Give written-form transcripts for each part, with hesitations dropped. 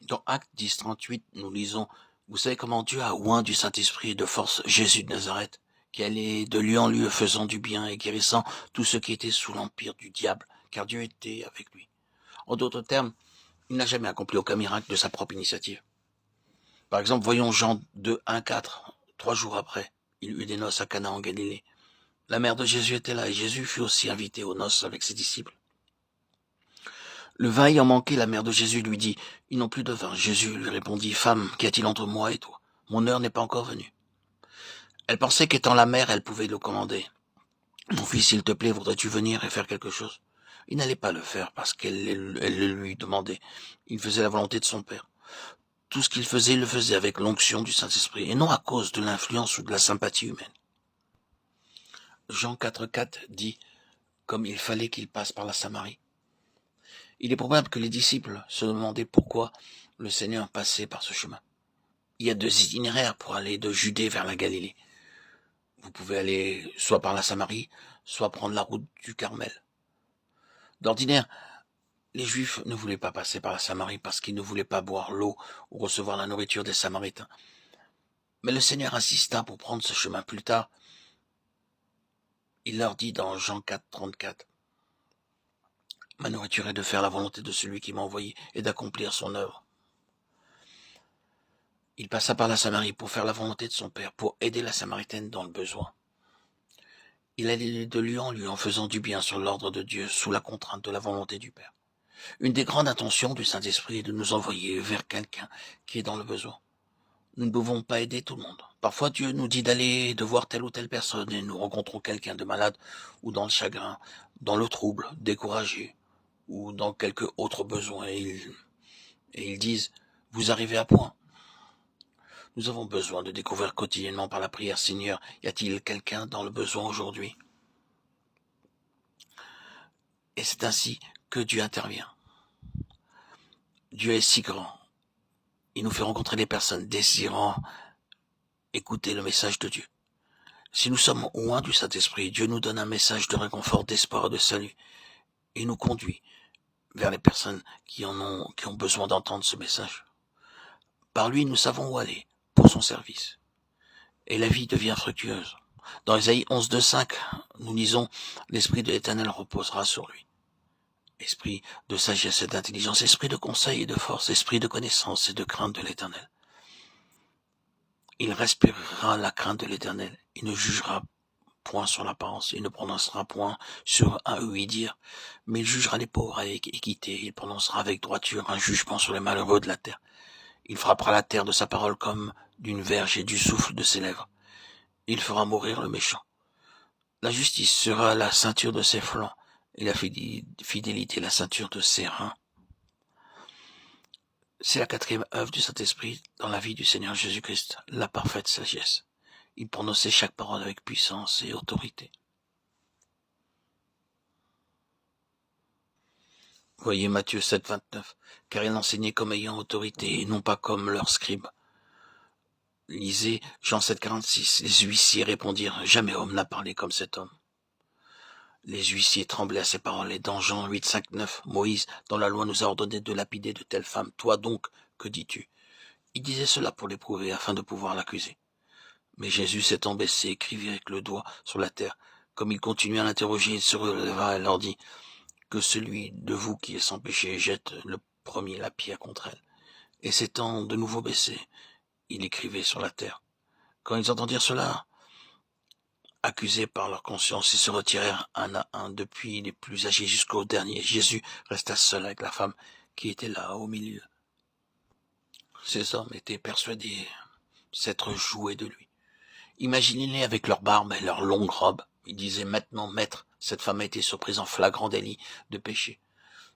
Dans Actes 10, 38, nous lisons « Vous savez comment Dieu a oint du Saint-Esprit et de force Jésus de Nazareth, qui allait de lieu en lieu faisant du bien et guérissant tous ceux qui étaient sous l'empire du diable, car Dieu était avec lui. » En d'autres termes, il n'a jamais accompli aucun miracle de sa propre initiative. Par exemple, voyons Jean 2, 1, 4. 3 jours après, il eut des noces à Cana en Galilée. La mère de Jésus était là et Jésus fut aussi invité aux noces avec ses disciples. Le vin ayant manqué, la mère de Jésus lui dit « Ils n'ont plus de vin. » Jésus lui répondit « Femme, qu'y a-t-il entre moi et toi? Mon heure n'est pas encore venue. » Elle pensait qu'étant la mère, elle pouvait le commander. « Mon fils, s'il te plaît, voudrais-tu venir et faire quelque chose ?» Il n'allait pas le faire parce qu'elle le lui demandait. Il faisait la volonté de son Père. Tout ce qu'il faisait, il le faisait avec l'onction du Saint-Esprit, et non à cause de l'influence ou de la sympathie humaine. Jean 4,4 dit « Comme il fallait qu'il passe par la Samarie. » Il est probable que les disciples se demandaient pourquoi le Seigneur passait par ce chemin. Il y a 2 itinéraires pour aller de Judée vers la Galilée. Vous pouvez aller soit par la Samarie, soit prendre la route du Carmel. D'ordinaire, les Juifs ne voulaient pas passer par la Samarie parce qu'ils ne voulaient pas boire l'eau ou recevoir la nourriture des Samaritains. Mais le Seigneur insista pour prendre ce chemin plus tard. Il leur dit dans Jean 4, 34, « Ma nourriture est de faire la volonté de celui qui m'a envoyé et d'accomplir son œuvre. » Il passa par la Samarie pour faire la volonté de son Père, pour aider la Samaritaine dans le besoin. Il allait de lieu en lieu en faisant du bien sur l'ordre de Dieu, sous la contrainte de la volonté du Père. Une des grandes intentions du Saint-Esprit est de nous envoyer vers quelqu'un qui est dans le besoin. Nous ne pouvons pas aider tout le monde. Parfois, Dieu nous dit d'aller de voir telle ou telle personne et nous rencontrons quelqu'un de malade ou dans le chagrin, dans le trouble, découragé ou dans quelque autre besoin et ils disent « Vous arrivez à point ». Nous avons besoin de découvrir quotidiennement par la prière « Seigneur, y a-t-il quelqu'un dans le besoin aujourd'hui ?» Et c'est ainsi que Dieu intervient. Dieu est si grand. Il nous fait rencontrer des personnes désirant écouter le message de Dieu. Si nous sommes loin du Saint-Esprit, Dieu nous donne un message de réconfort, d'espoir et de salut. Il nous conduit vers les personnes qui ont besoin d'entendre ce message. Par lui, nous savons où aller pour son service. Et la vie devient fructueuse. Dans Ésaïe 11, 2, 5, nous lisons « L'Esprit de l'Éternel reposera sur lui. » Esprit de sagesse et d'intelligence, esprit de conseil et de force, esprit de connaissance et de crainte de l'Éternel. Il respirera la crainte de l'Éternel. Il ne jugera point sur l'apparence. Il ne prononcera point sur un oui-dire, mais il jugera les pauvres avec équité. Il prononcera avec droiture un jugement sur les malheureux de la terre. Il frappera la terre de sa parole comme d'une verge et du souffle de ses lèvres. Il fera mourir le méchant. La justice sera la ceinture de ses flancs et la fidélité la ceinture de ses reins. C'est la 4e œuvre du Saint-Esprit dans la vie du Seigneur Jésus-Christ, la parfaite sagesse. Il prononçait chaque parole avec puissance et autorité. Voyez Matthieu 7, 29, car il enseignait comme ayant autorité et non pas comme leurs scribes. Lisez Jean 7, 46, les huissiers répondirent, jamais homme n'a parlé comme cet homme. Les huissiers tremblaient à ces paroles, et dans Jean 8, 5, 9, Moïse, dans la loi, nous a ordonné de lapider de telles femmes. Toi donc, que dis-tu? Il disait cela pour l'éprouver, afin de pouvoir l'accuser. Mais Jésus s'étant baissé, écrivit avec le doigt sur la terre. Comme il continuait à l'interroger, il se releva et leur dit, que celui de vous qui est sans péché jette le premier la pierre contre elle. Et s'étant de nouveau baissé, il écrivait sur la terre. Quand ils entendirent cela, accusés par leur conscience, ils se retirèrent un à un, depuis les plus âgés jusqu'au dernier. Jésus resta seul avec la femme qui était là, au milieu. Ces hommes étaient persuadés s'être joués de lui. Imaginez-les avec leur barbe et leurs longues robes. Ils disaient maintenant, maître, cette femme a été surprise en flagrant délit de péché.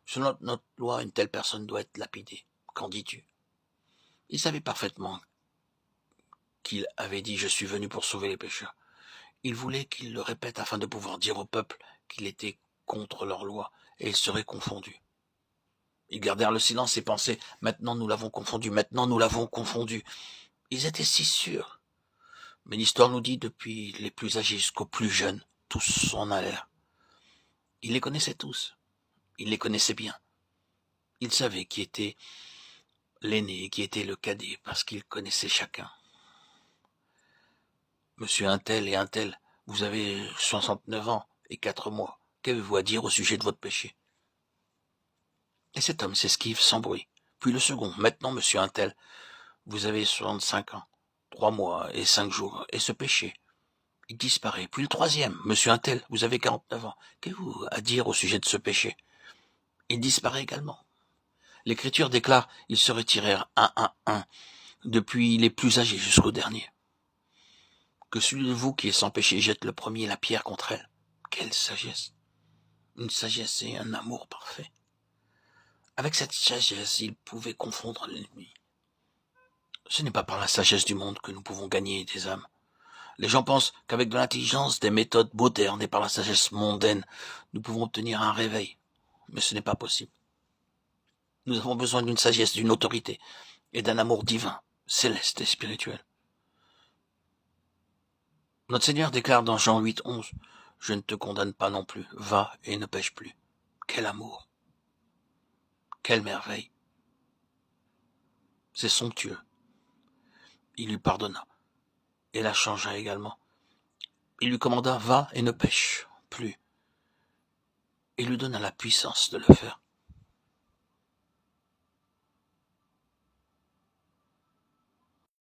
Selon notre loi, une telle personne doit être lapidée. Qu'en dis-tu? Ils savaient parfaitement qu'il avait dit « Je suis venu pour sauver les pécheurs ». Ils voulaient qu'il le répète afin de pouvoir dire au peuple qu'il était contre leur loi, et ils seraient confondus. Ils gardèrent le silence et pensaient « Maintenant nous l'avons confondu, maintenant nous l'avons confondu ». Ils étaient si sûrs. Mais l'histoire nous dit depuis les plus âgés jusqu'aux plus jeunes, tous en allèrent. Ils les connaissaient tous. Ils les connaissaient bien. Ils savaient qui était l'aîné qui était le cadet parce qu'il connaissait chacun. Monsieur untel et untel, vous avez 69 ans et 4 mois. Qu'avez-vous à dire au sujet de votre péché? Et cet homme s'esquive sans bruit. Puis le second, maintenant monsieur untel, vous avez 65 ans, 3 mois et 5 jours, et ce péché, il disparaît. Puis le troisième, monsieur untel, vous avez 49 ans. Qu'avez-vous à dire au sujet de ce péché? Il disparaît également. L'Écriture déclare, ils se retirèrent un, depuis les plus âgés jusqu'au dernier. Que celui de vous qui est sans péché jette le premier la pierre contre elle. Quelle sagesse! Une sagesse et un amour parfait. Avec cette sagesse, il pouvait confondre l'ennemi. Ce n'est pas par la sagesse du monde que nous pouvons gagner des âmes. Les gens pensent qu'avec de l'intelligence, des méthodes modernes et par la sagesse mondaine, nous pouvons obtenir un réveil. Mais ce n'est pas possible. Nous avons besoin d'une sagesse, d'une autorité et d'un amour divin, céleste et spirituel. Notre Seigneur déclare dans Jean 8, 11, « Je ne te condamne pas non plus, va et ne pêche plus. » Quel amour! Quelle merveille! C'est somptueux. Il lui pardonna et la changea également. Il lui commanda, va et ne pêche plus. Il lui donna la puissance de le faire.